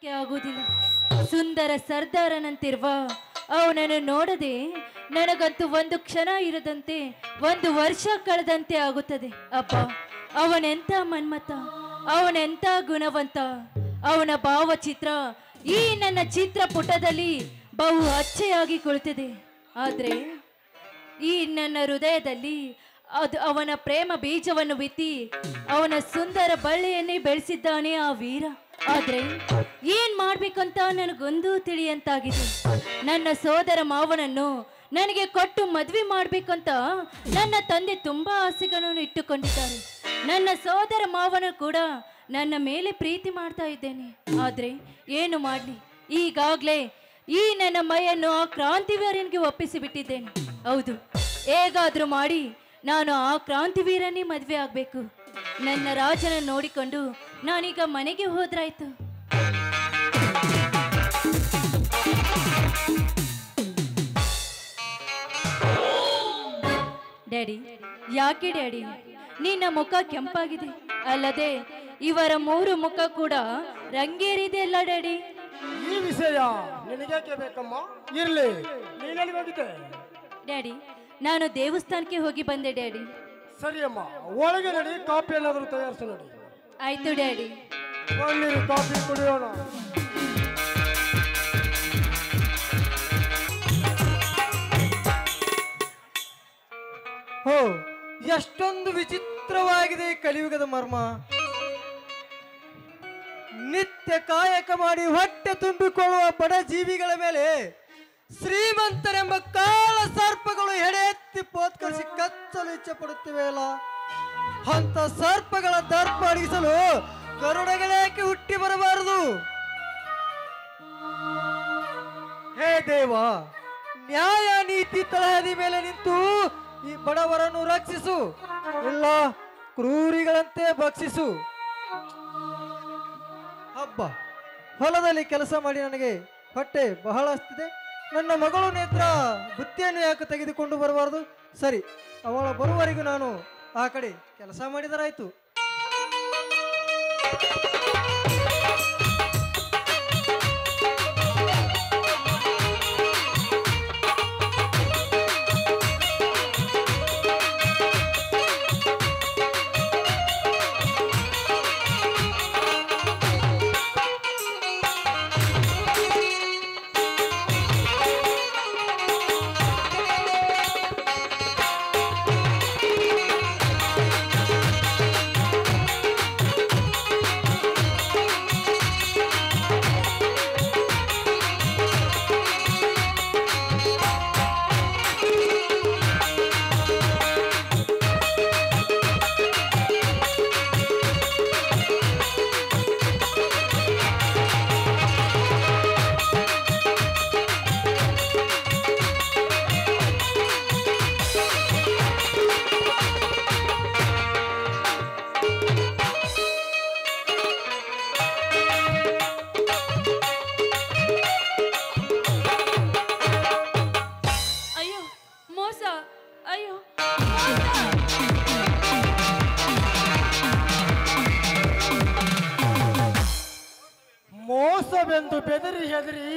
ಆಗುವುದಿಲ್ಲ. ಸುಂದರ ಸರ್ದಾರನಂತಿರುವ ಅವನನ್ನು ನೋಡದೆ ನನಗಂತೂ ಒಂದು ಕ್ಷಣ ಇರದಂತೆ 1 ವರ್ಷ ಕಳೆದಂತೆ ಆಗುತ್ತದೆ. ಅಪ್ಪ, ಅವನೆಂಥ ಮನ್ಮತ, ಅವನೆಂಥ ಗುಣವಂತ, ಅವನ ಭಾವಚಿತ್ರ ಈ ನನ್ನ ಚಿತ್ರಪುಟದಲ್ಲಿ ಬಹು ಅಚ್ಚೆಯಾಗಿ ಕುಳಿತಿದೆ. ಆದರೆ ಈ ನನ್ನ ಹೃದಯದಲ್ಲಿ ಅವನ ಪ್ರೇಮ ಬೀಜವನ್ನು ಬಿತ್ತಿ ಅವನ ಸುಂದರ ಬಳ್ಳಿಯನ್ನೇ ಬೆಳೆಸಿದ್ದಾನೆ ಆ ವೀರ. ಆದ್ರೆ ಏನ್ ಮಾಡ್ಬೇಕಂತ ನನಗೊಂದು ತಿಳಿಯಂತಾಗಿದೆ. ನನ್ನ ಸೋದರ ಮಾವನನ್ನು ನನಗೆ ಕೊಟ್ಟು ಮದ್ವೆ ಮಾಡ್ಬೇಕಂತ ನನ್ನ ತಂದೆ ತುಂಬಾ ಆಸೆಗಳನ್ನು ಇಟ್ಟುಕೊಂಡಿದ್ದಾರೆ. ನನ್ನ ಸೋದರ ಮಾವನು ಕೂಡ ನನ್ನ ಮೇಲೆ ಪ್ರೀತಿ ಮಾಡ್ತಾ ಇದ್ದೇನೆ. ಆದ್ರೆ ಏನು ಮಾಡ್ಲಿ, ಈಗಾಗ್ಲೇ ಈ ನನ್ನ ಮೈಯನ್ನು ಆ ಕ್ರಾಂತಿವೀರನಿಗೆ ಒಪ್ಪಿಸಿ ಬಿಟ್ಟಿದ್ದೇನೆ. ಹೌದು, ಹೇಗಾದ್ರೂ ಮಾಡಿ ನಾನು ಆ ಕ್ರಾಂತಿವೀರನೇ ಮದ್ವೆ ಆಗ್ಬೇಕು. ನನ್ನ ರಾಜನ ನೋಡಿಕೊಂಡು ನಾನೀಗ ಮನೆಗೆ ಹೋದ್ರಾಯ್ತು. ಡ್ಯಾಡಿ, ಯಾಕೆ ಡ್ಯಾಡಿ ನಿನ್ನ ಮುಖ ಕೆಂಪಾಗಿದೆ? ಅಲ್ಲದೆ ಇವರ 3 ಮುಖ ಕೂಡ ರಂಗೇರಿದೆ ಅಲ್ಲ ಡ್ಯಾಡಿ? ಈ ವಿಷಯ ನಿನಗೇಕೆ ಬೇಕಮ್ಮ? ಇರ್ಲಿ, ನೀನೆಲ್ಲಿ ಹೋಗಿದ್ದೆ? ಡ್ಯಾಡಿ, ನಾನು ದೇವಸ್ಥಾನಕ್ಕೆ ಹೋಗಿ ಬಂದೆ ಡ್ಯಾಡಿ. ಸರಿ ಅಮ್ಮ, ಒಳಗೆ ನಡಿ, ಕಾಫಿ ಏನಾದರೂ ತಯಾರಿಸಿ ನಡಿ. ಆಯ್ತು ಡ್ಯಾಡಿ. ಬನ್ನಿರಿ, ಕಾಫಿ ಕುಡಿಯೋಣ. ಹೋ, ಎಷ್ಟೊಂದು ವಿಚಿತ್ರವಾಗಿದೆ ಕಲಿಯುಗದ ಮರ್ಮ. ನಿತ್ಯ ಕಾಯಕ ಮಾಡಿ ಹೊಟ್ಟೆ ತುಂಬಿಕೊಳ್ಳುವ ಬಡ ಜೀವಿಗಳ ಮೇಲೆ ಶ್ರೀಮಂತರೆಂಬ ಕಾಳ ಸರ್ಪಗಳು ಹೆಡೆ ಎತ್ತಿ ಪೋತ್ಕರಿಸಿ ಕಚ್ಚಲು ಇಚ್ಛೆ ಪಡುತ್ತಿವೆ ಅಲ್ಲ. ಅಂತ ಸರ್ಪಗಳ ದರ್ಪ ಅಡಗಿಸಲು ಗರುಡಗಳೇಕೆ ಹುಟ್ಟಿ ಬರಬಾರದು? ಹೇ ದೇವ, ನ್ಯಾಯ ನೀತಿ ತಳಹದಿ ಮೇಲೆ ನಿಂತು ಈ ಬಡವರನ್ನು ರಕ್ಷಿಸು, ಇಲ್ಲ ಕ್ರೂರಿಗಳಂತೆ ಭಕ್ಷಿಸು. ಹಬ್ಬ, ಹೊಲದಲ್ಲಿ ಕೆಲಸ ಮಾಡಿ ನನಗೆ ಹೊಟ್ಟೆ ಬಹಳ ಹಸ್ತಿದೆ. ನನ್ನ ಮಗಳು ನೇತ್ರ ಬುತ್ತಿಯನ್ನು ಯಾಕೆ ತೆಗೆದುಕೊಂಡು ಬರಬಾರದು? ಸರಿ, ಅವಳ ಬರುವವರೆಗೂ ನಾನು ಆ ಕಡೆ ಕೆಲಸ ಮಾಡಿದರಾಯ್ತು. ಮೋಸವೆಂದು ಬೆದರಿ ಹೆದರಿ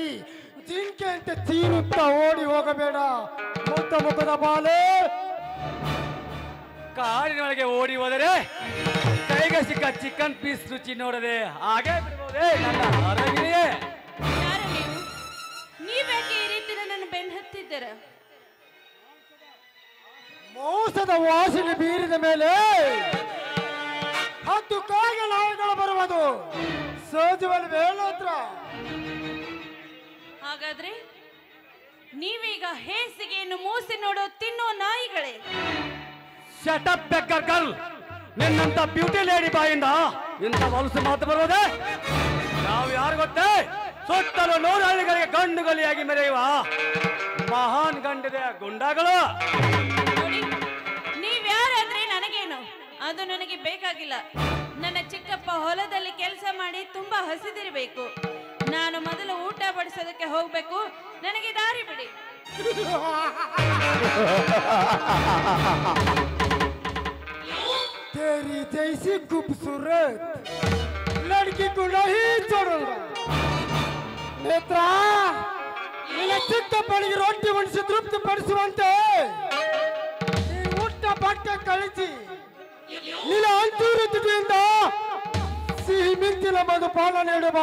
ಜಿಂಕೆಯಂತೆ ತೀರುತ್ತಾ ಓಡಿ ಹೋಗಬೇಡ. ಮುಖದ ಬಾಲೆ ಕಾಡಿನೊಳಗೆ ಓಡಿ ಹೋದರೆ ಕೈಗೆ ಸಿಕ್ಕ ಚಿಕನ್ ಪೀಸ್ ರುಚಿ ನೋಡದೆ ಹಾಗೆ ಬಿಡಬಹುದೇ ನನ್ನ ಆರೋಗ್ಯವೇ? ಯಾರು ನೀವು? ನೀವ್ಯಾಕೆ ಈ ರೀತಿ ನನ್ನನ್ನು ಬೆನ್ನು ಹತ್ತಿದ್ದೀರ? ಮೋಸದ ವಾಸನೆ ಬೀರಿದ ಮೇಲೆ 10 ಕಾಗೆ ನಾಯಿಗಳು ಬರುವುದು ಸಹಜವಲ್ವೇ ಹತ್ರ? ಹಾಗಾದ್ರೆ ನೀವೀಗ ಹೇಸಿಗೆಯನ್ನು ಮೂಸಿ ನೋಡೋ ತಿನ್ನೋ ನಾಯಿಗಳೇ? ಶಟ್ ಅಪ್ ಬೆಕ್ಕರ್ ಗರ್ಲ್, ನಿನ್ನಂತ ಬ್ಯೂಟಿ ಲೇಡಿ ಬಾಯಿಂದ ಇಂಥ ಹೊಲಸು ಮಾತು ಬರುವುದೇ? ನಾವು ಯಾರು ಗೊತ್ತೇ? ಸುತ್ತಲೂ 100 ಹಳ್ಳಿಗಳಿಗೆ ಗಂಡು ಗಲಿಯಾಗಿ ಮೆರೆಯುವ ಮಹಾನ್ ಗಂಡಿದೆ ಗುಂಡಾಗಳು. ನೀವ್ಯಾರಾದ್ರೆ ನನಗೇನು, ಅದು ನನಗೆ ಬೇಕಾಗಿಲ್ಲ. ನನ್ನ ಚಿಕ್ಕಪ್ಪ ಹೊಲದಲ್ಲಿ ಕೆಲಸ ಮಾಡಿ ತುಂಬಾ ಹಸಿದಿರಬೇಕು. ನಾನು ಮೊದಲು ಊಟ ಬಡಿಸೋದಕ್ಕೆ ಹೋಗ್ಬೇಕು. ನನಗೆ ದಾರಿ ಬಿಡಿ. तेरी जैसी खूबसूरत लड़की को नहीं छोड़ूंगा। ಚಿಕ್ಕಪ್ಪನಿಗೆ ರೊಟ್ಟಿ ಉಣಿಸಿ ತೃಪ್ತಿ ಪಡಿಸುವಂತೆ ಈ ಊಟ ಬಟ್ಟೆ ಕಳಿಸಿ ನಿನ್ನ ಅಂತೂರು ತುಟಿಯಿಂದ ಸಿಹಿ ಮಿಂಚಿನ ಮಧುಪಾನ ನೀಡುವ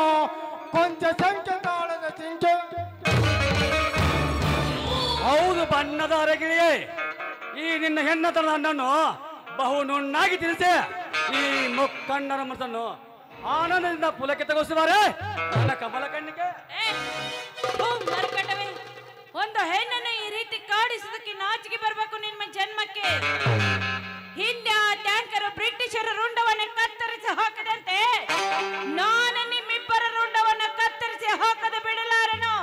ಕೊಂಚ ಸಂಖ್ಯೆ ತಾಳದ ಚಿಂಕೆ. ಹೌದು ಬಣ್ಣದ ಅರಗಿಳಿಯೇ, ಈ ನಿನ್ನ ಹೆಣ್ಣತನದ ಹಣ್ಣನ್ನು ಬಹು ನುಣ್ಣಾಗಿ ತಿನ್ನಿಸಿ ಈ ಮುಕ್ಕಣ್ಣನ ಮನಸ್ಸನ್ನು ಆನಂದದಿಂದ ಪುಲಕಿತಗೊಳಿಸುವಾರೆ ನನ್ನ ಕಮಲ ಕಣ್ಣಿಗೆ. ಒಂದು ಹೆಣ್ಣನ್ನು ಈ ರೀತಿ ಕಾಡಿಸುವುದಕ್ಕೆ ನಾಚಿಕೆ ಬರಬೇಕು ನಿಮ್ಮ ಜನ್ಮಕ್ಕೆ. ಹಿಂದೆ ಆ ಟ್ಯಾಂಕರ್ ಬ್ರಿಟಿಷರ ರುಂಡವನ್ನು ಕತ್ತರಿಸಿ ಹಾಕದಂತೆ ನಾನು ನಿಮ್ಮಿಬ್ಬರ ರುಂಡವನ್ನು ಕತ್ತರಿಸಿ ಹಾಕದ ಬಿಡಲಾರನು.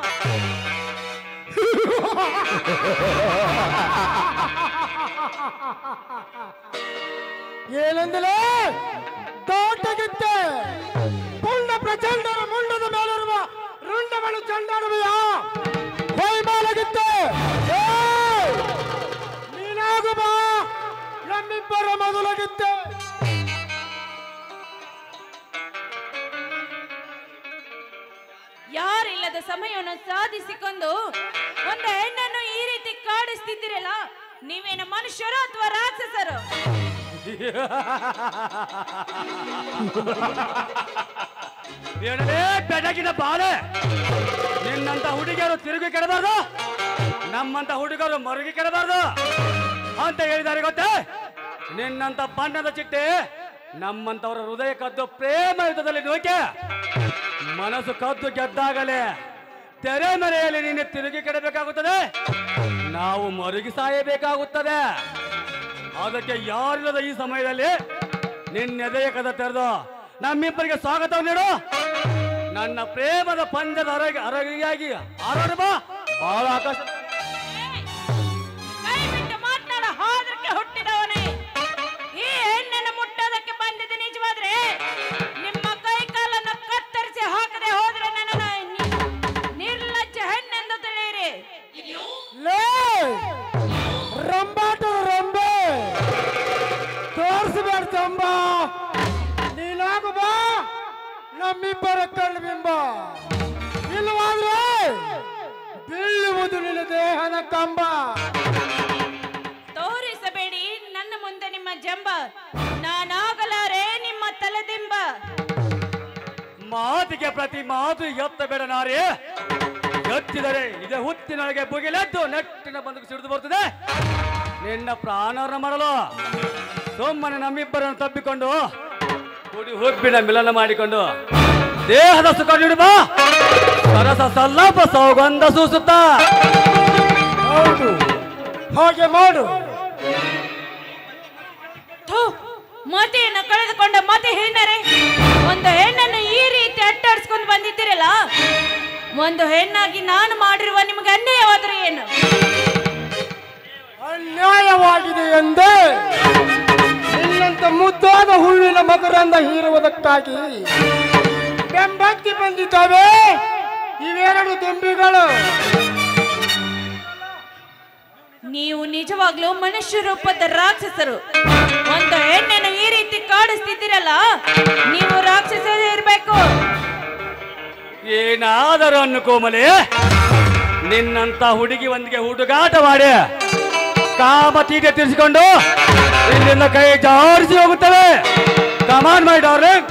ಏನಂದಲೇ ತೋಟಗಿತ್ತೆ ಪುಂಡ ಪ್ರಚಂಡರ ಮುಂಡದ ಮೇಲಿರುವ ರುಂಡಗಳು ಚಂಡಾಡುವೆಯಾ ಹೊಯ್ಮಾಲಗಿತ್ತೆ ನೀನಾಗು ಬಾ ನಮ್ಮಿಬ್ಬರ ಮೊದಲಾಗಿತ್ತೆ. ಯಾರಿಲ್ಲದ ಸಮಯವನ್ನು ಸಾಧಿಸಿಕೊಂಡು ಒಂದು ಹೆಣ್ಣನ್ನು ಈ ರೀತಿ ಕಾಡಿಸ್ತಿದ್ದೀರಲ್ಲ, ನೀವೇನು ಮನುಷ್ಯರು ಅಥವಾ ರಾಕ್ಷಸರು? ಬೆಡಗಿನ ಬಾಳೆ, ನಿನ್ನಂತ ಹುಡುಗಿಯರು ತಿರುಗಿ ಕೆಡಬಾರ್ದು, ನಮ್ಮಂತ ಹುಡುಗರು ಮರುಗಿ ಕೆಡಬಾರ್ದು ಅಂತ ಹೇಳಿದ್ದಾರೆ ಗೊತ್ತೇ. ನಿನ್ನಂತ ಬಣ್ಣದ ಚಿಟ್ಟೆ ನಮ್ಮಂತವರ ಹೃದಯ ಕದ್ದು ಪ್ರೇಮ ಯುದ್ಧದಲ್ಲಿ ನೋಕೆ ಮನಸ್ಸು ಕದ್ದು ಗೆದ್ದಾಗಲೇ ತೆರೆ ಮರೆಯಲ್ಲಿ ನಿನ್ನೆ ತಿರುಗಿ ಕೆಡಬೇಕಾಗುತ್ತದೆ, ನಾವು ಮರುಗಿ ಸಾಯಬೇಕಾಗುತ್ತದೆ. ಅದಕ್ಕೆ ಯಾರಿಲ್ಲದ ಈ ಸಮಯದಲ್ಲಿ ನಿನ್ನೆದೆಯ ಕದ ತೆರೆದು ನಮ್ಮಿಬ್ಬರಿಗೆ ಸ್ವಾಗತವನ್ನು ನೀಡು. ನನ್ನ ಪ್ರೇಮದ ಪಂಜದ ಅರಗಿಯಾಗಿ ಹಾರಾಡುವ ಬಹಳ ಆಕಾಶ. ಕೈ ಬಿಟ್ಟು ಮಾತನಾಡ ಹಾದರಕ್ಕೆ ಹುಟ್ಟಿದವನೇ, ಈ ಹೆಣ್ಣನ್ನು ಮುಟ್ಟೋದಕ್ಕೆ ಬಂದಿದ್ದು ನಿಜವಾದ್ರೆ ನಿಮ್ಮ ಕೈ ಕಾಲನ್ನು ಕತ್ತರಿಸಿ ಹಾಕದೆ ಹೋದ್ರೆ ನನ್ನನ್ನು ನಿರ್ಲಜ್ಜ ಹೆಣ್ಣೆಂದು ತಿಳಿಯಿರಿ. ರಂಬಾಟದ ರಂಬೆ ತೋರಿಸಬೇಡ ಚಂಬ, ನೀನಾಗು ಬಾ ನಮ್ಮಿಬ್ಬರ ಕಣ್ಣು ಬಿಂಬ, ಇಲ್ಲವಾದ್ರೆ ಬೀಳುವುದು ನಿನ್ನ ದೇಹದ ಕಂಬ. ತೋರಿಸಬೇಡಿ ನನ್ನ ಮುಂದೆ ನಿಮ್ಮ ಜಂಬ, ನಾನಾಗಲಾರೆ ನಿಮ್ಮ ತಲೆದಿಂಬ. ಮಾತಿಗೆ ಪ್ರತಿ ಮಾತು ಎತ್ತಬೇಡ ನಾರಿ, ಎತ್ತಿದರೆ ಇದೇ ಹುತ್ತಿನೊಳಗೆ ಬುಗಿಲೆದ್ದು ನೆಟ್ಟಿನ ಬಂದು ಸಿಡಿದು ಬರ್ತದೆ ನಿನ್ನ ಪ್ರಾಣವನ್ನು ಮಾಡಲು. ಸುಮ್ಮನೆ ನಮ್ಮಿಬ್ಬರನ್ನು ತಬ್ಬಿಕೊಂಡು ಕುಡಿ ಹುಬ್ಬಿನ ಮಿಲನ ಮಾಡಿಕೊಂಡು ದೇಹದ ಸುಖ ನೀಡುವ ಸರಸ ಸಲ್ಲಪ ಸೌಗಂಧ ಸೂಸುತ್ತ. ಹೌದು, ಹಾಗೆ ಮಾಡು. ಮತೆಯನ್ನು ಕಳೆದುಕೊಂಡ ಮತೆ ಹೆಣ್ಣರೆ, ಒಂದು ಹೆಣ್ಣನ್ನು ಈ ರೀತಿ ಅಟ್ಟಾಡಿಸ್ಕೊಂಡು ಬಂದಿದ್ದೀರಲ್ಲ, ಒಂದು ಹೆಣ್ಣಾಗಿ ನಾನು ಮಾಡಿರುವ ನಿಮಗೆ ಅನ್ಯಾಯವಾದರೂ ಏನು? ಅನ್ಯಾಯವಾಗಿದೆ ಎಂದೇ ನಿನ್ನಂತ ಮುದ್ದಾದ ಹುಲ್ಲಿನ ಮಕರಂದ ಹೀರುವುದಕ್ಕಾಗಿ ಬೆಂಬತ್ತಿ ಬಂದಿದ್ದಾವೆ ಇವೆರಡು ದುಂಬಿಗಳು. ನೀವು ನಿಜವಾಗ್ಲೂ ಮನುಷ್ಯ ರೂಪದ ರಾಕ್ಷಸರು. ಒಂದು ಹೆಣ್ಣನ್ನು ಈ ರೀತಿ ಕಾಡಿಸ್ತಿದ್ದೀರಲ್ಲ, ನೀವು ರಾಕ್ಷಸರೇ ಇರಬೇಕು. ಏನಾದರೂ ಅನ್ನು ಕೋಮಲೆ, ನಿನ್ನಂತ ಹುಡುಗಿ ಒಂದಿಗೆ ಹುಡುಗಾಟ ಮಾಡಿ ಕಾಮ ತೀಟೆ ತಿರ್ಸಿಕೊಂಡು ಇಲ್ಲಿಂದ ಕೈ ಜಾರಿಸಿ ಹೋಗುತ್ತವೆ. ಕಮಾನ್ ಮೈ ಡಾರ್ಲಿಂಗ್,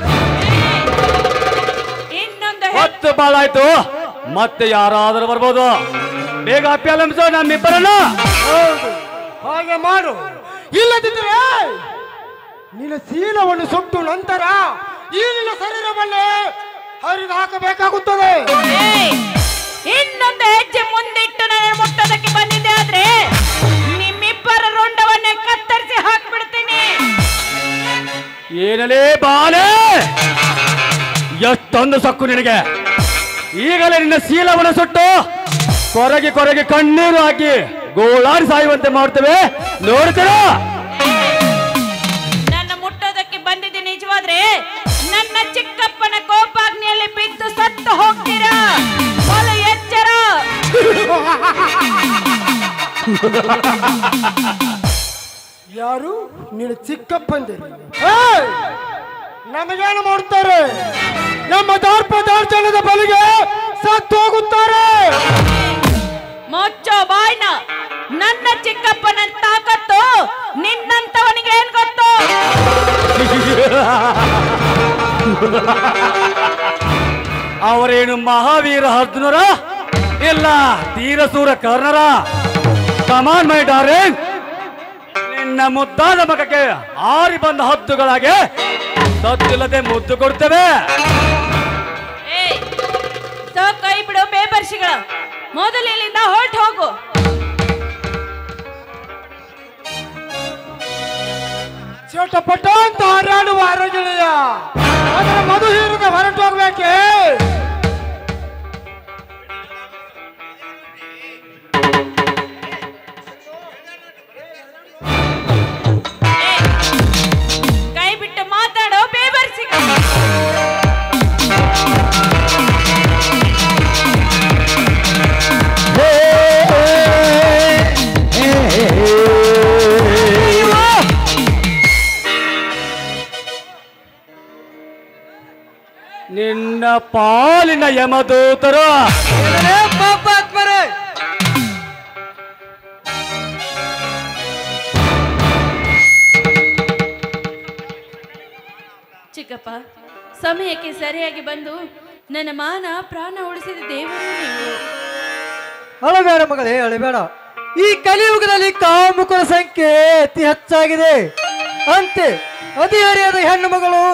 ಇನ್ನೊಂದು ಹೊತ್ತು ಬಾಳಾಯ್ತು, ಮತ್ತೆ ಯಾರಾದರೂ ಬರ್ಬೋದು. ಬೇಗ ಅಪ್ಪಿಯಲಂಬಿಸೋ ನಮ್ಮಿಬ್ಬರನ್ನ. ಹೌದು, ಹಾಗೆ ಮಾಡು. ಇಲ್ಲದಿದ್ದರೆ ನಿನ್ನ ಶೀಲವನ್ನು ಸುಟ್ಟು ನಂತರ ಈ ನಿನ್ನ ಶರೀರವನ್ನೇ ಹರಿದು ಹಾಕಬೇಕಾಗುತ್ತದೆ. ಇನ್ನೊಂದು ಹೆಜ್ಜೆ ಮುಂದಿಟ್ಟು ನಾನು ಮುಟ್ಟೋದಕ್ಕೆ ಬಂದಿದ್ದೆ ಆದ್ರೆ ನಿಮ್ಮಿಬ್ಬರ ರುಂಡವನ್ನೇ ಕತ್ತರಿಸಿ ಹಾಕ್ಬಿಡ್ತೀನಿ. ಏನಲೇ ಬಾಲೆ, ಎಷ್ಟೊಂದು ಸಕ್ಕು ನಿನಗೆ. ಈಗಲೇ ನಿನ್ನ ಶೀಲವನ್ನು ಸುಟ್ಟು ಕೊರಗಿ ಕೊರಗಿ ಕಣ್ಣೀರು ಹಾಕಿ ಗೋಳಾಡಿ ಸಾಯುವಂತೆ ಮಾಡ್ತೇವೆ, ನೋಡ್ತೀರಾ? ನನ್ನ ಮುಟ್ಟೋದಕ್ಕೆ ಬಂದಿದ್ದೆ ನಿಜವಾದ್ರೆ ನನ್ನ ಚಿಕ್ಕಪ್ಪನ ಕೋಪಾಗ್ನಿಯಲ್ಲಿ ಬಿದ್ದು ಸತ್ತು ಹೋಗ್ತೀರಾ. ಬಲು ಎಚ್ಚರ. ಯಾರು ನಿನ್ನ ಚಿಕ್ಕಪ್ಪಂದಿರು? ನಮಗೇನು ಮಾಡ್ತಾರೆ? ನಮ್ಮ ದರ್ಪ ದರ್ಶನದ ಬಲಿಗೆ ಸತ್ತು ಹೋಗುತ್ತಾರೆ. ಅವರೇನು ಮಹಾವೀರ ಅರ್ಜುನರ ಇಲ್ಲ ತೀರಸೂರ ಕರ್ಣರ? ಕಮಾನ್ ಮೈ ಡಾರ್ಲಿಂಗ್, ನಿನ್ನ ಮುದ್ದಾದ ಮಗಕ್ಕೆ ಆರಿ ಬಂದ ಹದ್ದುಗಳಾಗೆ ಸತ್ತಿಲ್ಲದೆ ಮುದ್ದು ಕೊಡ್ತೇವೆ. ಕೈ ಬಿಡೋ ಬೇಬರ್ಷಿಗಳ, ಮೊದಲು ಇಲ್ಲಿಂದ ಹೊರಟು ಹೋಗು. ಚಟಪಟ ಅಂತ ಹಾರಾಡುವ ಅರಗಿಳಿಯ ಅದರ ಮಧು ಹೀರದ ಹೊರಟು ಹೋಗ್ಬೇಕೆ? ಕೈ ಬಿಟ್ಟು ಮಾತಾಡೋ ಬೇಬರ್ಸಿಗಳ. ನಿನ್ನ ಪಾಲಿನ ಯಮದೂತರು ಪಾಪಾತ್ಮರೇ, ಚಿಕ್ಕಪ್ಪ, ಸಮಯಕ್ಕೆ ಸರಿಯಾಗಿ ಬಂದು ನನ್ನ ಮಾನ ಪ್ರಾಣ ಉಳಿಸಿದ ದೇವರು ನೀವು. ಅಳಬೇಡ ಮಗಳೇ, ಅಳಬೇಡ. ಈ ಕಲಿಯುಗದಲ್ಲಿ ಕಾಮುಕರ ಸಂಖ್ಯೆ ಅತಿ ಹೆಚ್ಚಾಗಿದೆ. ಅಂತೆ ಹದಿಹರೆಯದ ಹೆಣ್ಣು ಮಗಳು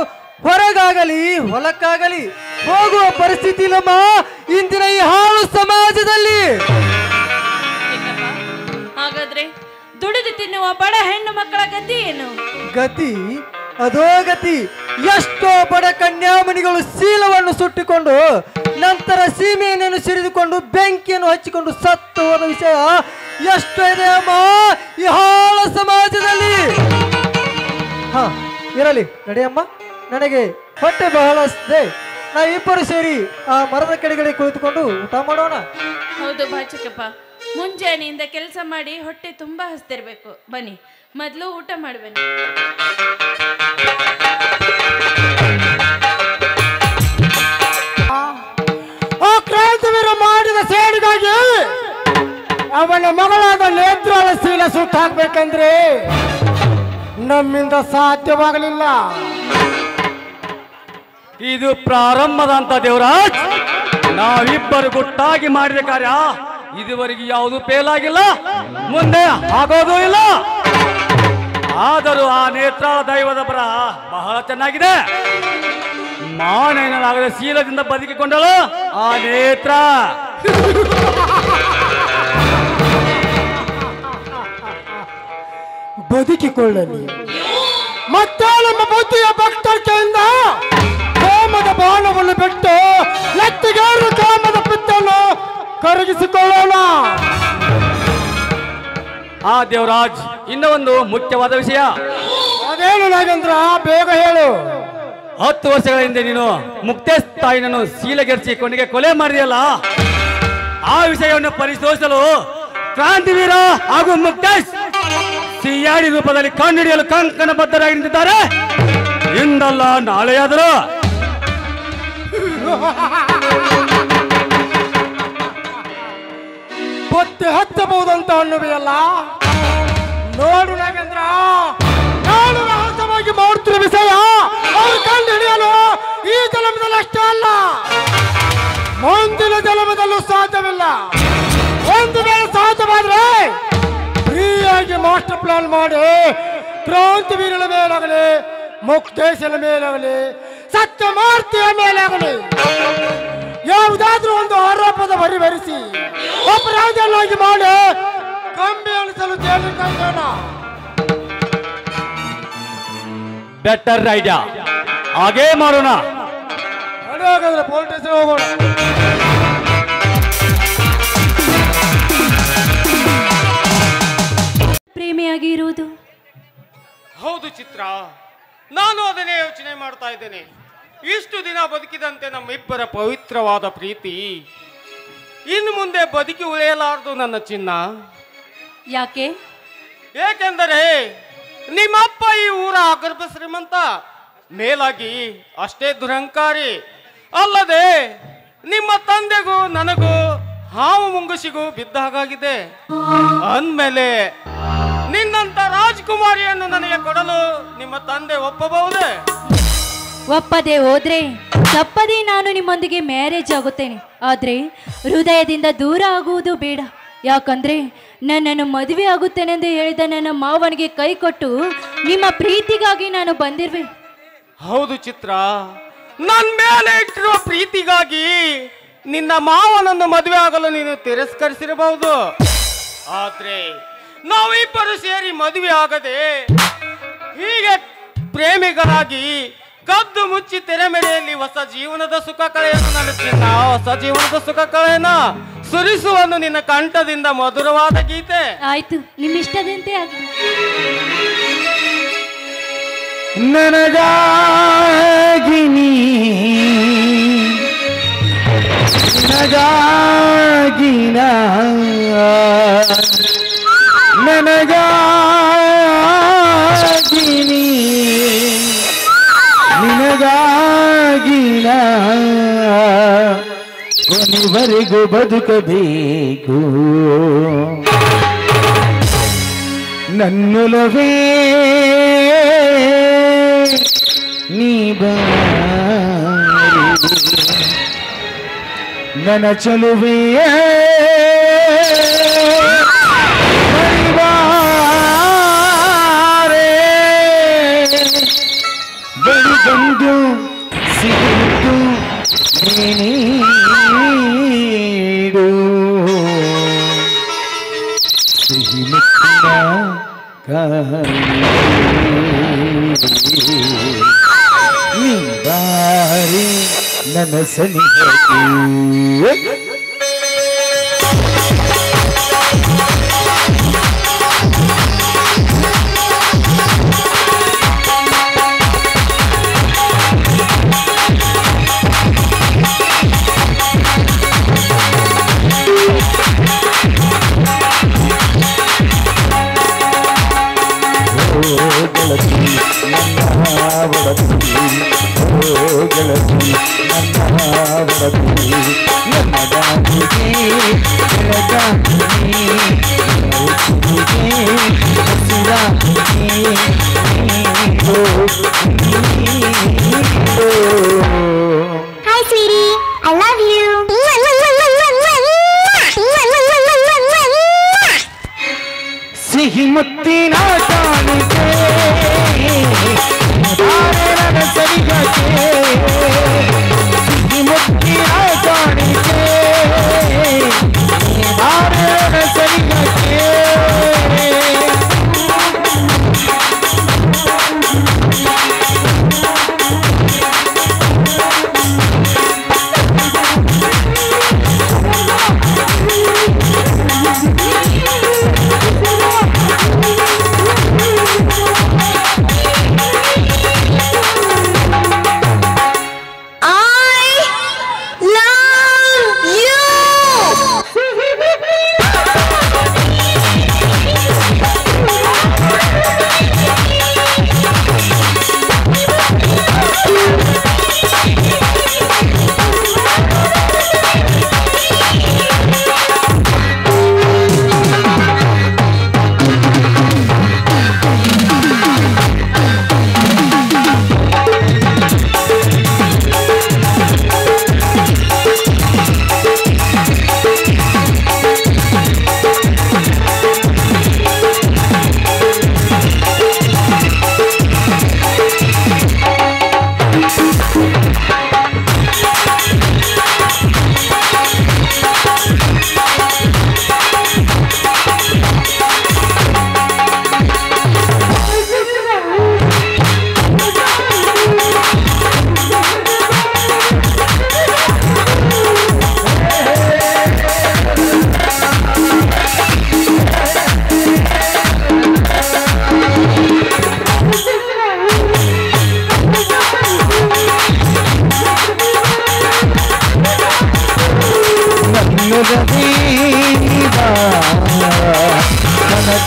ಹೊರಗಾಗಲಿ ಹೊಲಕ್ಕಾಗಲಿ ಹೋಗುವ ಪರಿಸ್ಥಿತಿ ಇಲ್ಲಮ್ಮ ಇಂದಿನ ಈ ಹಾಳು ಸಮಾಜದಲ್ಲಿ. ಹಾಗಾದ್ರೆ ದುಡಿದು ತಿನ್ನುವ ಬಡ ಹೆಣ್ಣು ಮಕ್ಕಳ ಗತಿ ಏನು? ಗತಿ ಅದೋ ಗತಿ. ಎಷ್ಟೋ ಬಡ ಕನ್ಯಾಮಣಿಗಳು ಶೀಲವನ್ನು ಸುಟ್ಟಿಕೊಂಡು ನಂತರ ಸೀಮೆಯನ್ನು ಸಿರಿದುಕೊಂಡು ಬೆಂಕಿಯನ್ನು ಹಚ್ಚಿಕೊಂಡು ಸತ್ತು ಹೋದ ವಿಷಯ ಎಷ್ಟೋ ಇದೆ ಅಮ್ಮ ಈ ಹಾಳು ಸಮಾಜದಲ್ಲಿ. ಹಾ ಇರಲಿ ನಡೆಯಮ್ಮ, ನನಗೆ ಹೊಟ್ಟೆ ಬಹಳ ಹಸಿದೆ. ನಾವಿಬ್ಬರು ಸೇರಿ ಆ ಮರದ ಕೆಳಗಡೆ ಕುಳಿತುಕೊಂಡು ಊಟ ಮಾಡೋಣ. ಹೌದು ಬಾ ಚಿಕ್ಕಪ್ಪ, ಮುಂಜಾನೆಯಿಂದ ಕೆಲಸ ಮಾಡಿ ಹೊಟ್ಟೆ ತುಂಬಾ ಹಸ್ತಿರ್ಬೇಕು. ಬನ್ನಿ ಮೊದಲು ಊಟ ಮಾಡುವೆನು. ಆ ಕ್ರಾಂತಿವೀರ ಮಾಡಿದ ಸೇಡಿಗಾಗಿ ಅವನ ಮಗಳಾದ ನೇತ್ರಾಳ ಶೀಲ ಸುಟ್ಟು ಹಾಕ್ಬೇಕಂದ್ರೆ ನಮ್ಮಿಂದ ಸಾಧ್ಯವಾಗಲಿಲ್ಲ. ಇದು ಪ್ರಾರಂಭದ ಅಂತ ದೇವರಾಜ್. ನಾವಿಬ್ಬರು ಗುಟ್ಟಾಗಿ ಮಾಡಿದ ಕಾರ್ಯ ಇದುವರೆಗೆ ಯಾವುದು ಫೇಲ್ ಆಗಿಲ್ಲ, ಮುಂದೆ ಆಗೋದು ಇಲ್ಲ. ಆದರೂ ಆ ನೇತ್ರಾಳ ದೈವದ ಬರ ಬಹಳ ಚೆನ್ನಾಗಿದೆ. ಮಾನವನಾಗದ ಶೀಲದಿಂದ ಬದುಕಿಕೊಂಡಳು ಆ ನೇತ್ರ. ಬದುಕಿಕೊಳ್ಳಲಿ ಮತ್ತೆ ನಮ್ಮ ಬುದ್ಧಿಯ ಭಕ್ತರ್ಕೆಯಿಂದ ಕಾಮದ ಬಾಣವನ್ನು ಬಿಟ್ಟು ಎತ್ತಿಗೇರು ಕಾಮದ ಪಿತ್ತನ್ನು ಕರಗಿಸಿಕೊಳ್ಳೋಣ. ಆ ದೇವರಾಜ್, ಇನ್ನೂ ಒಂದು ಮುಖ್ಯವಾದ ವಿಷಯ. ಅದೇನು ನಾಗೇಂದ್ರ, ಬೇಗ ಹೇಳು. 10 ವರ್ಷಗಳ ಹಿಂದೆ ನೀನು ಮುಕ್ತೇಶ್ ತಾಯಿನನ್ನು ಶೀಲಗೆರ್ಚಿ ಕೊನೆಗೆ ಕೊಲೆ ಮಾಡಿದೆಯಲ್ಲ, ಆ ವಿಷಯವನ್ನು ಪರಿಶೋಧಿಸಲು ಕ್ರಾಂತಿವೀರ ಹಾಗೂ ಮುಕ್ತೇಶ್ ಸಿಯಾಡಿ ರೂಪದಲ್ಲಿ ಕಂಡುಹಿಡಿಯಲು ಕಂಕಣ ಬದ್ಧರಾಗಿ ನಿಂತಿದ್ದಾರೆ. ಇಂದಲ್ಲ ನಾಳೆಯಾದರೂ ಬುದ್ಧಿ ಹಚ್ಚಬಹುದಂತ ಅನ್ನುವೆಯಲ್ಲ. ನೋಡು ನಾಗೇಂದ್ರ, ನಾನು ರಹಸ್ಯವಾಗಿ ಮಾಡುತ್ತಿರುವ ವಿಷಯ ಅವರು ಕಂಡು ಹಿಡಿಯಲು ಈ ಜನ್ಮದಲ್ಲಿ ಅಷ್ಟೇ ಅಲ್ಲ, ಮುಂದಿನ ಜನ್ಮದಲ್ಲೂ ಸಾಧ್ಯವಿಲ್ಲ. ಒಂದು ವೇಳೆ ಸಾಧ್ಯವಾದ್ರೆ ಫ್ರೀಯಾಗಿ ಮಾಸ್ಟರ್ ಪ್ಲಾನ್ ಮಾಡಿ ಕ್ರಾಂತಿವೀರನ ಮೇಲಾಗಲಿ, ಮುಕ್ತೇಶನ ಮೇಲಾಗಲಿ, ಸತ್ಯಮೂರ್ತಿಯ ಮೇಲಾಗಲಿ ಯಾವುದಾದ್ರೂ ಒಂದು ಆರೋಪದ ಬರಿಸಿ ಅಪರಾಧವಾಗಿ ಮಾಡಿ ಕಂಬಿ ಅಳಿಸಲು ಜೈಲಿಗೆ ಕಳಿಸೋಣ. ಬೆಟರ್ ಐಡಿಯಾ, ಹಾಗೇ ಮಾಡೋಣ. ಹಾಗಾದ್ರೆ ಪೊಲೀಸ್ ಸ್ಟೇಷನ್ ಹೋಗೋಣ. ಪ್ರೇಮಿಯಾಗಿ ಇರುವುದು ಹೌದು ಚಿತ್ರ, ನಾನು ಅದನ್ನೇ ಯೋಚನೆ ಮಾಡ್ತಾ ಇದ್ದೇನೆ. ಇಷ್ಟು ದಿನ ಬದುಕಿದಂತೆ ನಮ್ಮಿಬ್ಬರ ಪವಿತ್ರವಾದ ಪ್ರೀತಿ ಇನ್ನು ಮುಂದೆ ಬದುಕಿ ಉಳಿಯಲಾರದು ನನ್ನ ಚಿನ್ನ. ಯಾಕೆ? ಏಕೆಂದರೆ ನಿಮ್ಮಪ್ಪ ಈ ಊರ ಅಗರ್ಭ ಶ್ರೀಮಂತ, ಮೇಲಾಗಿ ಅಷ್ಟೇ ದುರಹಂಕಾರಿ. ಅಲ್ಲದೆ ನಿಮ್ಮ ತಂದೆಗೂ ನನಗೂ ಹಾವು ಮುಂಗುಸಿಗೂ ಬಿದ್ದ ಹಾಗಾಗಿದೆ. ಅಂದ್ಮೇಲೆ ನಿನ್ನಂತ ರಾಜಕುಮಾರಿಯನ್ನು ನನಗೆ ಕೊಡಲು ನಿಮ್ಮ ತಂದೆ ಒಪ್ಪಬಹುದೇ? ಒಪ್ಪದೆ ಹೋದ್ರೆ ತಪ್ಪದೇ ನಾನು ನಿಮ್ಮೊಂದಿಗೆ ಮ್ಯಾರೇಜ್ ಆಗುತ್ತೇನೆ. ಆದರೆ ಹೃದಯದಿಂದ ದೂರ ಆಗುವುದು ಬೇಡ. ಯಾಕಂದ್ರೆ ನನ್ನನ್ನು ಮದುವೆ ಆಗುತ್ತೇನೆಂದು ಹೇಳಿದ ನನ್ನ ಮಾವನಿಗೆ ಕೈ ಕೊಟ್ಟು ನಿಮ್ಮ ಪ್ರೀತಿಗಾಗಿ ನಾನು ಬಂದಿರುವೆ. ಹೌದು ಚಿತ್ರ, ನನ್ನ ಮೇಲೆ ಇಟ್ಟಿರುವ ಪ್ರೀತಿಗಾಗಿ ನಿನ್ನ ಮಾವನನ್ನು ಮದುವೆ ಆಗಲು ನೀನು ತಿರಸ್ಕರಿಸಿರಬಹುದು. ಆದ್ರೆ ನಾವಿಬ್ಬರು ಸೇರಿ ಮದುವೆ ಆಗದೆ ಹೀಗೆ ಪ್ರೇಮಿಗಳಾಗಿ ಕದ್ದು ಮುಚ್ಚಿ ತೆರೆಮೆರೆಯಲ್ಲಿ ಹೊಸ ಜೀವನದ ಸುಖ ಕಳೆಯನ್ನು ನಡೆಸಿದ ಹೊಸ ಜೀವನದ ಸುಖ ಕಳೆಯನ್ನ ಸುರಿಸುವನ್ನು ನಿನ್ನ ಕಂಠದಿಂದ ಮಧುರವಾದ ಗೀತೆ. ಆಯ್ತು, ನಿಮ್ಮಿಷ್ಟದಂತೆ ಆಗಲಿ. ನನಗಾಗಿ ನನಗಾಗಿ ನಿನಗಾಗಿ ಕೊನೆವರೆಗೂ ಬದುಕಬೇಕು. ನನ್ನೊಲವೇ ನೀ ಬಾರಿ, ನನ್ನ ಚಲುವೆ ಬಳಿ ಬಂದು ಸಿಗುವುದು ನೀಡು. ಸಿಹಿ ಮುತ್ತಿನ ನೀ ಬಾರಿ ನನ್ನ ಸನಿಹಕ್ಕೆ. Hi, sweetie. I love you. ಸಿಹಿ ಮುತ್ತಿನ ಕಾಣಿಕೆ ನನ್ನ ಸರಿಗಕ್ಕೆ. ಸಿಹಿ ಮುತ್ತಿನ ಕಾಣಿಕೆ ನನ್ನ ಸರಿಗಕ್ಕೆ.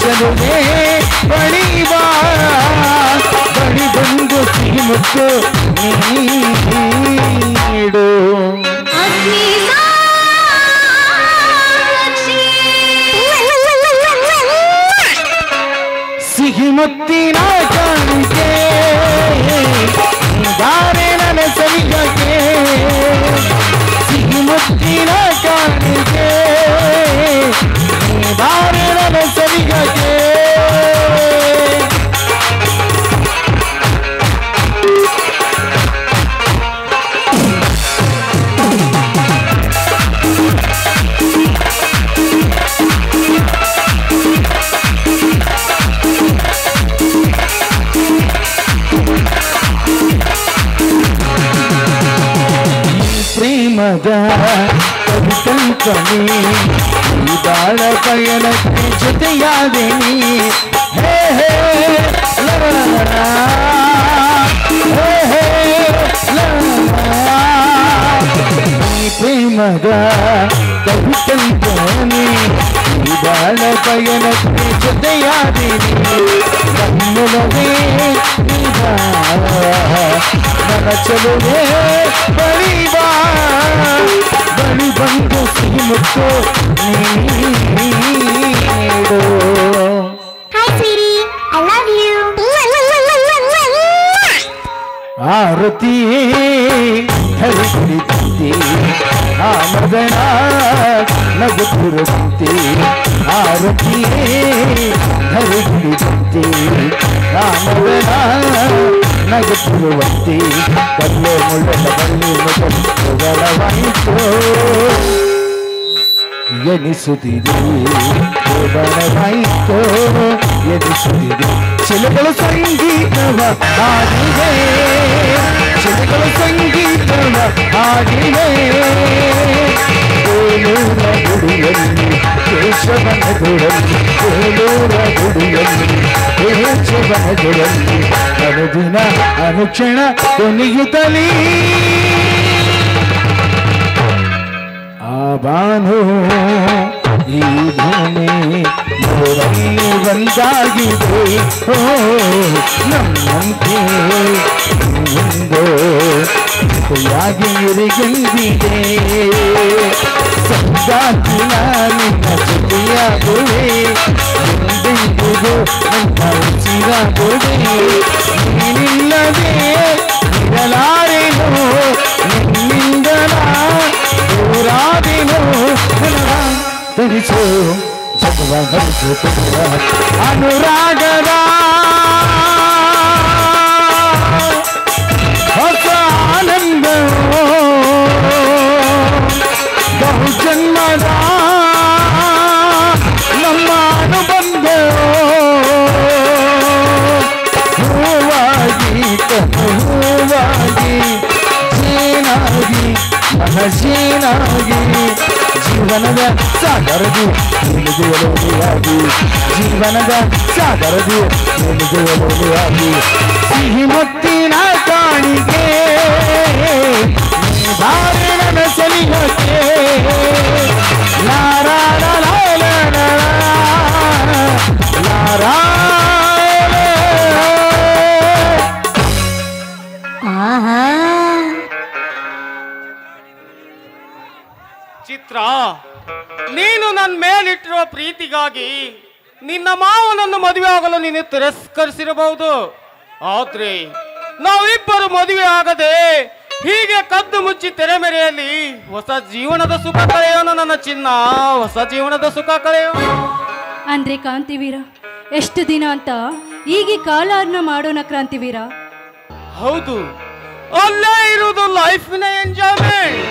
ಚಲುವೆ ಬಳಿ ಬಾ ಬಳಿ ಬಂದು ಸಿಹಿ ಮುತ್ತು ನೀಡು. ಸಿಹಿ ಮುತ್ತಿನ ಕಾಣಿಕೆ ದಾರೆ ಮುತ್ತಿನ ಕಾಣಿಕೆ ನೀ ಬಾರೆ ನನ್ನ ಸರಿಗಕ್ಕೆ ಪ್ರೇಮದ ಕಲ್ಪನೆ ಈ ಬಾಳ ಪಯಣಕ್ಕೆ ಜೊತೆಯಾದೇನಿ ಹೇ ಹೇ ಲವಲವಲ, ಹೇ ಹೇ ಲವಲವಲ. ಈ ಪ್ರೇಮದ ಕಲ್ಪನೆ ಈ ಬಾಳ ಪಯಣಕ್ಕೆ ಜೊತೆಯಾದೇನಿ ನನ್ನೊಲವೇ ನನ್ನ ಚಲುವೆ ಬಳಿಬಾ ಬಳಿ ಬಂದು ಸಿಗುತ್ತೋ ನೀಡು. Hi, sweetie. I love you. ಆರತಿ ಹರಿಬಿಡಿದಂತೆ ಆ ಮದನ ನಗುತ್ತಿರುವಂತೆ ಆರತಿ ಹರಿಬಿಡಿದಂತೆ ಆ ಮದನ ನಗುತ್ತಿರುವಂತೆ ಕಲ್ಲು ಮುಳ್ಳದ ಬಳ್ಳಿ ಮುಗಳವಾಯಿತು ಎನಿಸುತ್ತಿದೆ ಬಣವಾಯಿತು ಎನಿಸುತ್ತಿದೆ ಶಿಲೆಗಳು ಸಂಗೀತವ ಹಾಡಿವೆ ಶಿಲೆಗಳು ಸಂಗೀತವ ಹಾಡಿವೆ ಬೇಲೂರ ಗುಡಿಯಲ್ಲಿ ಕೇಶವನ ಗುಡಲ್ಲಿ ಬೇಲೂರ ಗುಡಿಯಲ್ಲಿ ಕೇಶವನ ಗುಡಲ್ಲಿ ಅನುದಿನ ಅನುಕ್ಷಣ ಕೊನೆಯುತ್ತಲೇ ಆ ಬಾನು ಈ ಭೂಮಿ ಮೂರಲ್ಲಿ ಒಂದಾಗಿದೆ ಓ ನಮ್ಮಂತೆ ಮುಂದೋ ಯಾಗಿ ಇರಿಗೆಂದಿದೆ ಸಂಗಾತಿನ ನಿನ್ನ ಜೊತೆಯಾಗುವೆ ಎಂದೆಂದಿಗೂ ನನ್ನ ಉಸಿರಾಗುವೆ ನೀನಿಲ್ಲದೆ ಇರಲಾರೆನು ನಿನ್ನಿಂದ ದೂರಾದೆನು ಧರಿಸು ಜಗವ ಧರಿಸು ಅನುರಾಗದ ಹೊಸ ಆನಂದ ಬಹುಜನ್ಮದ ನಮ್ಮ ಅನುಬಂಧ ಹೂವಾಗಿ ಹೂವಾಗಿ ಜೇನಾಗಿ ಮನಜೇನಾಗಿ ಜೀವನದ ಸಾಗರದು ನಿಲುಗುವಲೋಲಿಯಾಗಿ ಜೀವನದ ಸಾಗರದು ನಿಲುಗುವಲೋಲಿಯಾಗಿ ಸಿಹಿ ಮುತ್ತಿನ ಕಾಣಿಕೆ ಬಾರೆ ನನ್ನ ಸಲಿಹಕ್ಕೆ ಲಾರಾಳ ಲಾರಾ ಚಿತ್ರ, ನೀನು ನನ್ನ ಮೇಲಿಟ್ಟಿರುವ ಪ್ರೀತಿಗಾಗಿ ನಿನ್ನ ಮಾವನನ್ನು ಮದುವೆ ಆಗಲು ನೀನು ತಿರಸ್ಕರಿಸಿರಬಹುದು. ಆದ್ರೆ ನಾವಿಬ್ಬರು ಮದುವೆ ಆಗದೆ ಹೀಗೆ ಕದ್ದು ಮುಚ್ಚಿ ತೆರೆಮೆರೆಯಲ್ಲಿ ಹೊಸ ಜೀವನದ ಸುಖ ಕಳೆಯೋಣ ನನ್ನ ಚಿನ್ನ, ಹೊಸ ಜೀವನದ ಸುಖ ಕಳೆಯೋಣ. ಅಂದ್ರೆ ಕ್ರಾಂತಿವೀರ, ಎಷ್ಟು ದಿನ ಅಂತ ಹೀಗೆ ಕಾಲಾರ್ನ ಮಾಡೋಣ ಕ್ರಾಂತಿವೀರ? ಹೌದು, ಅಲ್ಲೇ ಇರುವುದು ಲೈಫಿನ ಎಂಜಾಯ್ಮೆಂಟ್.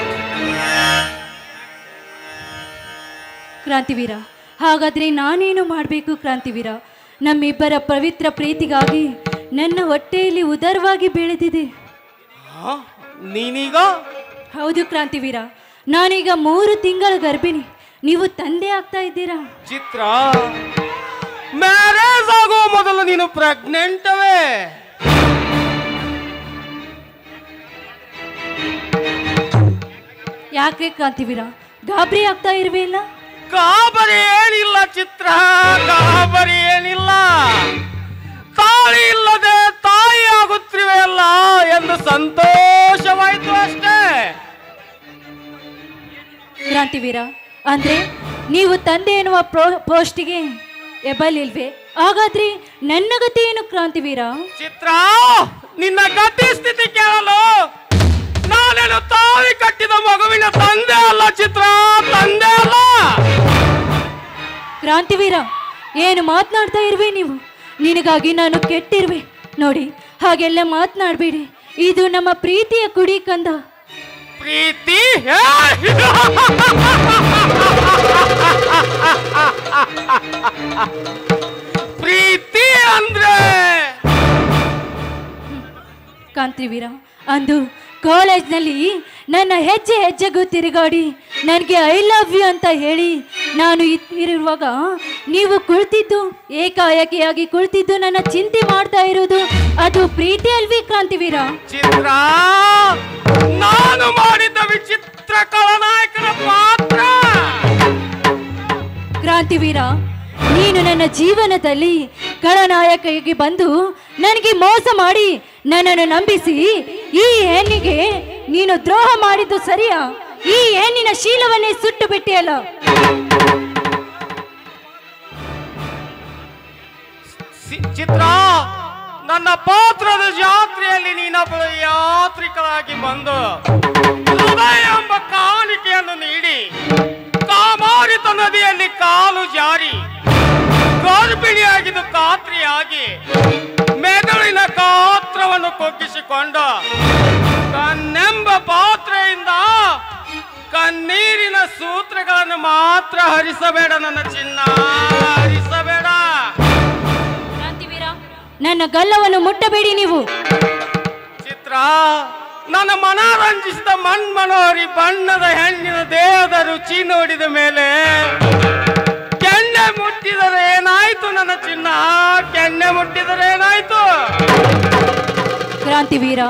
ಕ್ರಾಂತಿವೀರ, ಹಾಗಾದ್ರೆ ನಾನೇನು ಮಾಡಬೇಕು ಕ್ರಾಂತಿವೀರ? ನಮ್ಮಿಬ್ಬರ ಪವಿತ್ರ ಪ್ರೀತಿಗಾಗಿ ನನ್ನ ಹೊಟ್ಟೆಯಲ್ಲಿ ಉದರವಾಗಿ ಬೆಳೆದಿದೆ. ನೀನೀಗ? ಹೌದು ಕ್ರಾಂತಿವೀರ, ನಾನೀಗ 3 ತಿಂಗಳ ಗರ್ಭಿಣಿ. ನೀವು ತಂದೆ ಆಗ್ತಾ ಇದ್ದೀರಾ. ಚಿತ್ರ, ಮ್ಯಾರೇಜ್ ಆಗೋ ಮೊದಲು ನೀನು ಪ್ರೆಗ್ನೆಂಟವೇ? ಯಾಕೆ ಕ್ರಾಂತಿವೀರ, ಗಾಬರಿ ಆಗ್ತಾ ಇರ್ವೇಲ್ಲ? ಗಾಬರಿ ಏನಿಲ್ಲ ಚಿತ್ರ, ಗಾಬರಿ ಏನಿಲ್ಲ. ತಾಳಿ ಇಲ್ಲದೆ ತಾಯಿ ಆಗುತ್ತಿವೆಯಲ್ಲ ಎಂದು ಸಂತೋಷವಾಯಿತು ಅಷ್ಟೇ. ಕ್ರಾಂತಿವೀರ, ಅಂದ್ರೆ ನೀವು ತಂದೆ ಎನ್ನುವ ಪೋಸ್ಟಿಗೆ ಎಬಲ್ ಇಲ್ವೇ? ಹಾಗಾದ್ರೆ ನನ್ನ ಗತಿ ಏನು ಕ್ರಾಂತಿವೀರ? ಚಿತ್ರ, ನಿನ್ನ ಗತಿ ಸ್ಥಿತಿ ಕೇಳಲು ನಾನೇನು ತಾಳಿ ಕಟ್ಟಿದ ಮಗುವಿನ ತಂದೆ ಅಲ್ಲ ಕ್ರಾಂತಿವೀರ, ಏನು ಮಾತನಾಡ್ತಾ ಇರುವೆ ನೀವು? ನಿನಗಾಗಿ ನಾನು ಕೆಟ್ಟಿರುವೆ ನೋಡಿ, ಹಾಗೆಲ್ಲ ಮಾತನಾಡಬೇಡಿ. ಇದು ನಮ್ಮ ಪ್ರೀತಿಯ ಕುಡಿ ಕಂದ. ಪ್ರೀತಿ ಪ್ರೀತಿ ಅಂದ್ರೆ ಕಾಂತಿವೀರ, ಅಂದು ಕಾಲೇಜ್ನಲ್ಲಿ ನನ್ನ ಹೆಜ್ಜೆ ಹೆಜ್ಜೆಗೂ ತಿರುಗಾಡಿ ನನಗೆ ಐ ಲವ್ ಯು ಅಂತ ಹೇಳಿ ನಾನು ಇರುವಾಗ ನೀವು ಕುಳಿತಿದ್ದು, ಏಕಾಏಕಿಯಾಗಿ ಕುಳಿತಿದ್ದು ನನ್ನ ಚಿಂತೆ ಮಾಡ್ತಾ ಇರೋದು, ಅದು ಪ್ರೀತಿ ಅಲ್ವಿ ಕ್ರಾಂತಿವೀರ? ಚಿತ್ರ, ನಾನು ಮಾಡಿದ್ದ ವಿಚಿತ್ರ ಖಳನಾಯಕನ ಪಾತ್ರ. ಕ್ರಾಂತಿವೀರ, ನೀನು ನನ್ನ ಜೀವನದಲ್ಲಿ ಖಳನಾಯಕಿಗೆ ಬಂದು ನನಗೆ ಮೋಸ ಮಾಡಿ ನನ್ನನ್ನು ನಂಬಿಸಿ ಈ ಹೆಣ್ಣಿಗೆ ನೀನು ದ್ರೋಹ ಮಾಡಿದ್ದು ಸರಿಯಾ? ಈ ಹೆಣ್ಣಿನ ಶೀಲವನ್ನೇ ಸುಟ್ಟು ಬಿಟ್ಟಿಯಲ್ಲ. ಚಿತ್ರ, ನನ್ನ ಪಾತ್ರದ ಜಾತ್ರೆಯಲ್ಲಿ ನೀನೊಬ್ಬಳು ಯಾತ್ರಿಕರಾಗಿ ಬಂದು ಹೃದಯ ಎಂಬ ಕಾಣಿಕೆಯನ್ನು ನೀಡಿ ಕಾಮಾರಿತ ನದಿಯಲ್ಲಿ ಕಾಲು ಜಾರಿ ಗರ್ಭಿಣಿಯಾಗಿದ್ದು ಖಾತ್ರಿಯಾಗಿ ಮೆದುಳಿನ ಗಾತ್ರವನ್ನು ಕುಗ್ಗಿಸಿಕೊಂಡು ಕಣ್ಣೆಂಬ ಪಾತ್ರೆಯಿಂದ ಕಣ್ಣೀರಿನ ಸೂತ್ರಗಳನ್ನು ಮಾತ್ರ ಹರಿಸಬೇಡ ನನ್ನ ಚಿನ್ನ, ಹರಿಸಬೇಡ. ನನ್ನ ಗಲ್ಲವನ್ನು ಮುಟ್ಟಬೇಡಿ ನೀವು. ಚಿತ್ರ, ನನ್ನ ಮನರಂಜಿಸಿದ ಮನ್ಮನೋರಿ ಬಣ್ಣದ ಹೆಣ್ಣಿನ ದೇಹದ ರುಚಿ ನೋಡಿದ ಮೇಲೆ ಕೆನ್ನೆ ಮುಟ್ಟಿದರೆ ಏನಾಯ್ತು ನನ್ನ ಚಿನ್ನ, ಕೆನ್ನೆ ಮುಟ್ಟಿದರೆ ಏನಾಯ್ತು? ಕ್ರಾಂತಿವೀರ,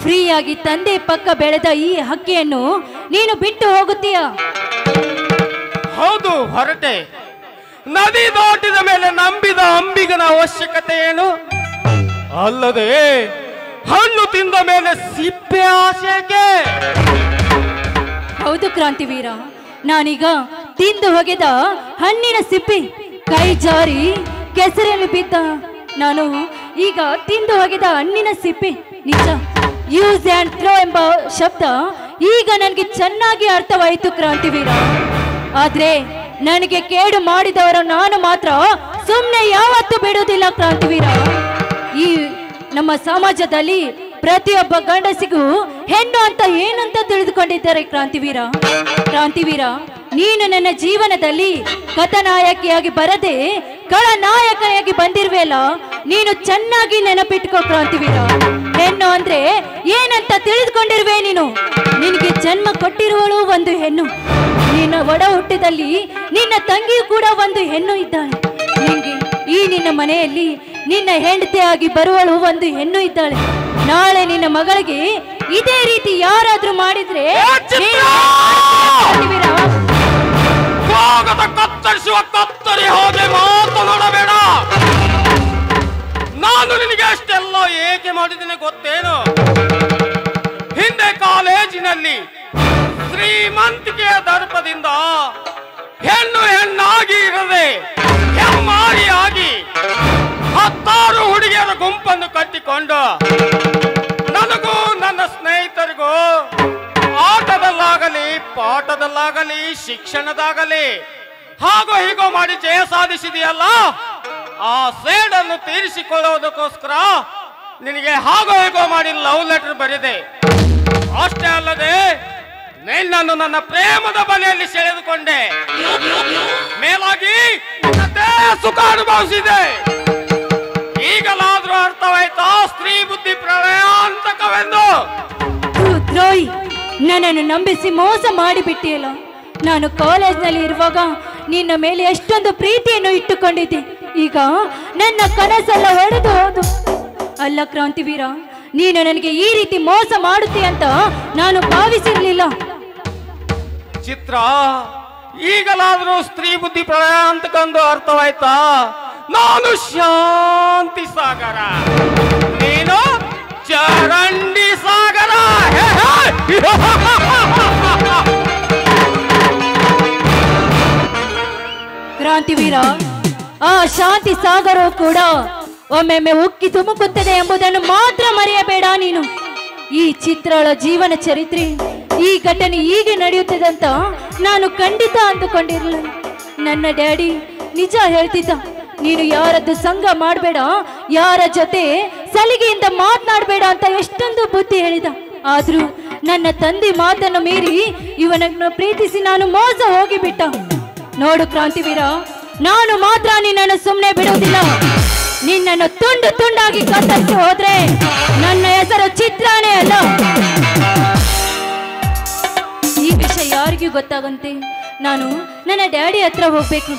ಫ್ರೀಯಾಗಿ ತಂದೆ ಪಕ್ಕ ಬೆಳೆದ ಈ ಹಕ್ಕಿಯನ್ನು ನೀನು ಬಿಟ್ಟು ಹೋಗುತ್ತೀಯ? ಹೌದು, ಹೊರಟೆ. ನದಿ ದಾಟಿದ ಮೇಲೆ ನಂಬಿದ ಅಂಬಿಗನ ಅವಶ್ಯಕತೆ ಏನು? ಅಲ್ಲದೆ ಹಣ್ಣು ತಿಂದ ಮೇಲೆ ಸಿಪ್ಪೆ ಆಸೆಗೆ. ಹೌದು ಕ್ರಾಂತಿವೀರ, ನಾನೀಗ ತಿಂದು ಹೋಗಿದ ಹಣ್ಣಿನ ಸಿಪ್ಪೆ ಕೈ ಜಾರಿ ಕೆಸರಲ್ಲಿ ಬಿದ್ದ ನಾನು ಈಗ ತಿಂದು ಹೋಗಿದ ಹಣ್ಣಿನ ಸಿಪ್ಪೆ. ನಿಜ, ಯೂಸ್ ಆ್ಯಂಡ್ ಥ್ರೋ ಎಂಬ ಶಬ್ದ ಈಗ ನನಗೆ ಚೆನ್ನಾಗಿ ಅರ್ಥವಾಯಿತು ಕ್ರಾಂತಿವೀರ. ಆದ್ರೆ ನನಗೆ ಕೇಡು ಮಾಡಿದವರ ನಾನು ಮಾತ್ರ ಸುಮ್ಮನೆ ಯಾವತ್ತೂ ಬಿಡುವುದಿಲ್ಲ ಕ್ರಾಂತಿವೀರ. ಈ ನಮ್ಮ ಸಮಾಜದಲ್ಲಿ ಪ್ರತಿಯೊಬ್ಬ ಗಂಡಸಿಗೂ ಹೆಣ್ಣು ಅಂತ ಏನಂತ ತಿಳಿದುಕೊಂಡಿದ್ದಾರೆ ಕ್ರಾಂತಿವೀರ. ಕ್ರಾಂತಿವೀರ, ನೀನು ನನ್ನ ಜೀವನದಲ್ಲಿ ಕಥಾನಾಯಕಿಯಾಗಿ ಬರದೆ ಖಳನಾಯಕಿಯಾಗಿ ಬಂದಿರುವೆಲ್ಲ, ನೀನು ಚೆನ್ನಾಗಿ ನೆನಪಿಟ್ಕೋ ಕ್ರಾಂತಿವೀರ. ಹೆಣ್ಣು ಅಂದ್ರೆ ಏನಂತ ತಿಳಿದುಕೊಂಡಿರುವೆ ನೀನು. ನಿನಗೆ ಜನ್ಮ ಕೊಟ್ಟಿರುವಳು ಒಂದು ಹೆಣ್ಣು, ನಿನ್ನ ಒಡ ಹುಟ್ಟಿದಲ್ಲಿ ನಿನ್ನ ತಂಗಿಯೂ ಕೂಡ ಒಂದು ಹೆಣ್ಣು ಇದ್ದಾಳೆ. ನಿನಗೆ ಈ ನಿನ್ನ ಮನೆಯಲ್ಲಿ ನಿನ್ನ ಹೆಂಡತಿಯಾಗಿ ಬರುವಳು ಒಂದು ಹೆಣ್ಣು ಇದ್ದಾಳೆ. ನಾಳೆ ನಿನ್ನ ಮಗಳಿಗೆ ಇದೇ ರೀತಿ ಯಾರಾದ್ರೂ ಮಾಡಿದ್ರೆ ಕತ್ತರಿಸುವ ಕತ್ತರಿ ಹೋಗಿ ಮಾತನಾಡಬೇಡ. ನಾನು ನಿನಗೆ ಅಷ್ಟೆಲ್ಲ ಏಕೆ ಮಾಡಿದ್ದೀನಿ ಗೊತ್ತೇನು? ಹಿಂದೆ ಕಾಲೇಜಿನಲ್ಲಿ ಶ್ರೀಮಂತಿಕೆಯ ದರ್ಪದಿಂದ ಹೆಣ್ಣು ಹೆಣ್ಣಾಗಿ ಇರದೆ ಹೆಮ್ಮಾರಿಯಾಗಿ 10 ಹುಡುಗಿಯರ ಗುಂಪನ್ನು ಕಟ್ಟಿಕೊಂಡು ನನಗೂ ನನ್ನ ಸ್ನೇಹಿತರಿಗೂ ಆಟದಲ್ಲಾಗಲಿ ಪಾಠದಲ್ಲಾಗಲಿ ಶಿಕ್ಷಣದಾಗಲಿ ಹಾಗೂ ಹೀಗೋ ಮಾಡಿ ಜಯ ಸಾಧಿಸಿದೆಯಲ್ಲ, ಆ ಸೇಡನ್ನು ತೀರಿಸಿಕೊಳ್ಳುವುದಕ್ಕೋಸ್ಕರ ನಿನಗೆ ಹಾಗೋ ಹೀಗೋ ಮಾಡಿ ಲವ್ ಲೆಟರ್ ಬರೆದೆ. ಅಷ್ಟೇ ಅಲ್ಲದೆ ನಿನ್ನನ್ನು ನನ್ನ ಪ್ರೇಮದ ಬಲೆಯಲ್ಲಿ ಸೆಳೆದುಕೊಂಡೆ. ಮೇಲಾಗಿ ಸುಖ ಅನುಭವಿಸಿದೆ. ಈಗಲಾದ್ರೂ ಅರ್ಥವಾಯ್ತಾ ಸ್ತ್ರೀ ಬುದ್ಧಿ ಪ್ರಳಯಾಂತಕವೆಂದು? ದ್ರೋಹಿ, ನನ್ನನ್ನು ನಂಬಿಸಿ ಮೋಸ ಮಾಡಿಬಿಟ್ಟಿಯಲ್ಲ. ನಾನು ಕಾಲೇಜ್ನಲ್ಲಿ ಇರುವಾಗ ನಿನ್ನ ಮೇಲೆ ಎಷ್ಟೊಂದು ಪ್ರೀತಿಯನ್ನು ಇಟ್ಟುಕೊಂಡಿದ್ದೆ. ಈಗ ನನ್ನ ಕನಸೆಲ್ಲ ಹೊಡೆದು ಹೋದು. ಅಲ್ಲ ಕ್ರಾಂತಿವೀರ, ನೀನು ನನಗೆ ಈ ರೀತಿ ಮೋಸ ಮಾಡುತ್ತೀಯ ಅಂತ ನಾನು ಭಾವಿಸಿರ್ಲಿಲ್ಲ. ಚಿತ್ರ, ಈಗಲಾದ್ರೂ ಸ್ತ್ರೀ ಬುದ್ಧಿ ಪ್ರಳಯಾಂತಕಂದು ಅರ್ಥವಾಯ್ತಾ? ನಾನು ಶಾಂತಿ ಸಾಗರ, ನೀನು ಚರಂಡಿ ಸಾಗರ. ಕ್ರಾಂತಿವೀರ, ಆ ಶಾಂತಿ ಸಾಗರವು ಕೂಡ ಒಮ್ಮೆಮ್ಮೆ ಉಕ್ಕಿ ತುಮುಕುತ್ತದೆ ಎಂಬುದನ್ನು ಮಾತ್ರ ಮರೆಯಬೇಡ ನೀನು. ಈ ಚಿತ್ರಳ ಜೀವನ ಚರಿತ್ರೆ, ಈ ಘಟನೆ ಹೀಗೆ ನಡೆಯುತ್ತದೆ ಅಂತ ನಾನು ಖಂಡಿತ ಅಂದುಕೊಂಡಿರಲಿಲ್ಲ. ನನ್ನ ಡ್ಯಾಡಿ ನಿಜ ಹೇಳ್ತಿದ್ದ. ನೀನು ಯಾರದ್ದು ಸಂಘ ಮಾಡಬೇಡ, ಯಾರ ಜೊತೆ ಸಲಿಗೆಯಿಂದ ಮಾತನಾಡಬೇಡ ಅಂತ ಎಷ್ಟೊಂದು ಬುದ್ಧಿ ಹೇಳಿದ. ಆದ್ರೂ ನನ್ನ ತಂದೆ ಮಾತನ್ನು ಮೀರಿ ಇವನನ್ನು ಪ್ರೀತಿಸಿ ನಾನು ಮೋಸ ಹೋಗಿಬಿಟ್ಟ. ನೋಡು ಕ್ರಾಂತಿವೀರ, ನಾನು ಮಾತ್ರ ನಿನ್ನನ್ನು ಸುಮ್ಮನೆ ಬಿಡುವುದಿಲ್ಲ. ನಿನ್ನನ್ನು ತುಂಡು ತುಂಡಾಗಿ ಕತ್ತರಿಸಿ ಹೋದ್ರೆ ನನ್ನ ಹೆಸರು ಚಿತ್ರಾನೇ ಅಲ್ಲ. ಈ ವಿಷಯ ಯಾರಿಗೂ ಗೊತ್ತಾಗಂತೆ ನಾನು ನನ್ನ ಡ್ಯಾಡಿ ಹತ್ರ ಹೋಗ್ಬೇಕು.